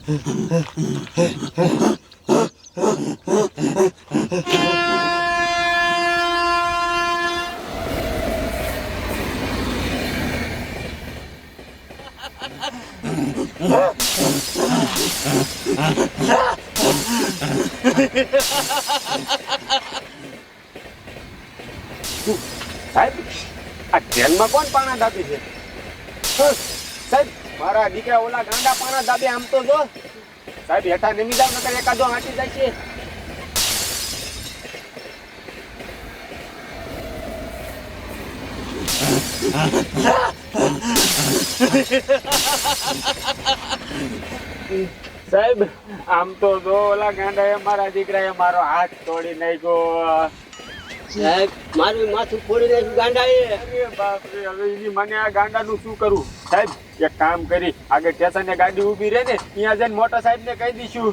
સાહેબ આ ટ્રેનમાં કોણ પાણા દાબી છે? સાહેબ મારા દીકરા ઓલા ગાંડા પાણા દાબે આમ તો જો સાહેબ હેઠા નમી જાવ નકર એકાદો હાંટી જાય છે. સાહેબ આમ તો જો ઓલા ગાંડાએ મારા દીકરાએ મારો હાથ તોડી નાખ્યો. સાહેબ મારું માથું ફોડી નાખ્યું ગાંડાએ. અરે બાપ રે, હવે એની મને આ ગાંડાનું શું કરું? સાહેબ એક કામ કરી આગળ સ્ટેશને ગાડી ઊભી રહે ને ત્યાં જઈને મોટા સાહેબ ને કહી દઈશું.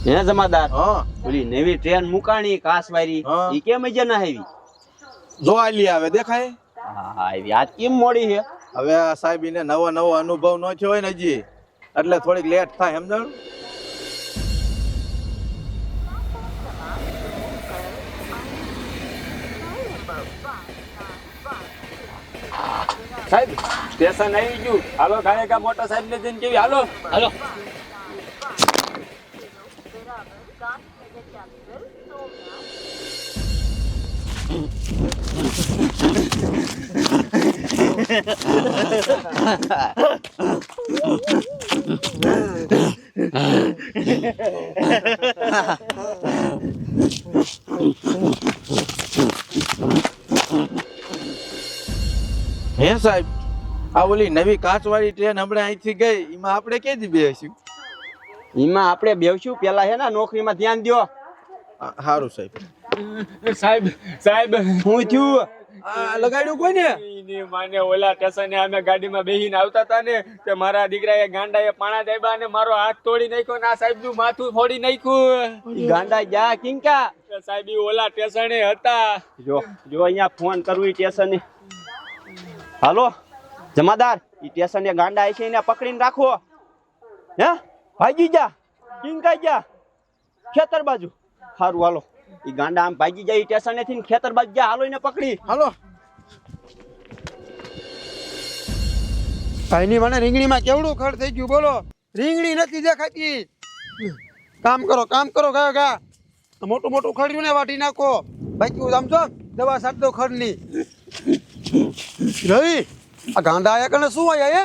હે જમાદાર, હા ઓલી નવી ટ્રેન મુકાણી કાસવારી હા. ઈ કેમ મજા ના આવી? જો આલી આવે દેખાય. હા આવી આજ કેમ મોડી છે? હવે આ સાહેબ એને નવો અનુભવ ન થયો હોય ને હજી એટલે થોડીક લેટ થાય સમજણ. સાહેબ સ્ટેશન આવી ગયું. હાલો ગાયકા મોટા સાહેબ ને જઈને કેવી હાલો હાલો. હે સાહેબ આ ઓલી નવી કાચવાળી ટ્રેન હમણાં અહીંથી ગઈ એમાં આપણે કેદી બેસીશું? એમાં આપણે બેવશું પેલા હે ને નોકરીમાં ધ્યાન દ્યો. સારું સાહેબ. સાહેબ સાહેબ શું થયું? આ લગાડ્યું કોઈ ને? ઈની માને ઓલા સ્ટેશને અમે ગાડીમાં બેહીને આવતા હતા ને તે મારા દીકરાએ ગાંડાએ પાણા દાબ્યા અને મારો હાથ તોડી નાખ્યો ને આ સાહેબનું માથું ફોડી નાખ્યું. ઈ ગાંડા જા કિંકા. સાહેબ ઈ ઓલા સ્ટેશને હતા. જો અહીંયા ફોન કરવું સ્ટેશને. હાલો જમાદાર, ઈ સ્ટેશને ગાંડા છે એને પકડીને રાખો. હે ભાગી જા કિંકા, જા ખેતર બાજુ. સારું હાલો, ઈ ગાંડા આમ ભાગી જાય સ્ટેશને થી ખેતર બાજુ જા. હાલો એને પકડી. હાલો. ભાઈની મને રીંગણીમાં કેવડું ખર્ચ થઈ ગયું બોલો. રીંગણી નથી દેખાતી. કામ કરો ગયો ગા. મોટું ખડ્યું ને વાટી નાખો. બાકી સમજો દવા સાટ દો ખડની. રવિ આ ગાંડા આયા કને શું આયા હે?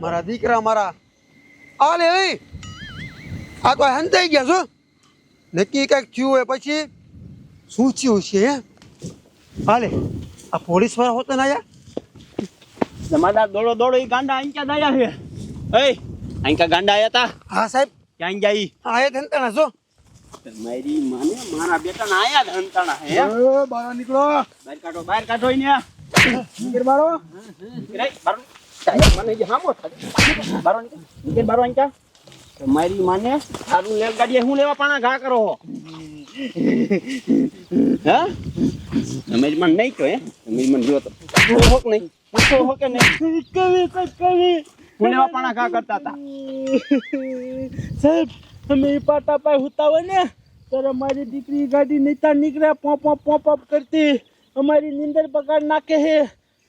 મારા દીકરા મારા આ લે એ આ તો હંતાઈ ગયા છો. નક્કી કંઈક થયું હોય પછી શું થયું છે હે? હાલે આ પોલીસ વાળા હોતો ને આયા. જમાદાર દોડો ઈ ગાંડા આંકા દાયા છે. એ આંકા ગાંડા આયા તા. હા સાહેબ ક્યાં જાય? આયા ધંતાણા છો. મારી માને મારા બેટાના આયા જ હંતાણા હે. બહાર નીકળો. બહાર કાઢો ઈને. નીકળ બારો. રે બારો. ચાય મને જે હામો થાય. બારો નીકળ બારો આંકા. મારી માને સારું રેલગાડીએ હું લેવા પાણા ઘા કરો હો. હા તમે મને નહીં કહો. હે તમે મને જો તો હોક નહીં પૂછો હો કે નહીં? કવી હું લેવા પાણા ઘા કરતા હતા. સાહેબ અમે પાટા પાય હોતા હોય ને ત્યારે મારી દીકરી ગાડી નીતા નીકળે પોપ કરતી અમારી નીંદર બગાડ નાખે હે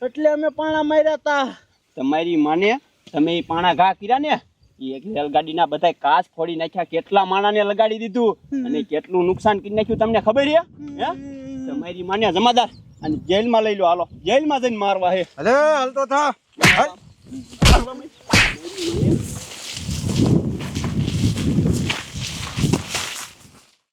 એટલે અમે પાણા માર્યા હતા. તમારી માને તમે ઈ પાણા ઘા કર્યા ને ઈ એક રેલગાડીના બધા કાચ ફોડી નાખ્યા. કેટલા માણાને લગાડી દીધું અને કેટલું નુકસાન કરી નાખ્યું તમને ખબર છે? હે તમારી માને જમાદાર અને જેલમાં લઈ લો. હાલો જેલમાં જઈને મારવા હે. અલે હાલતો થા.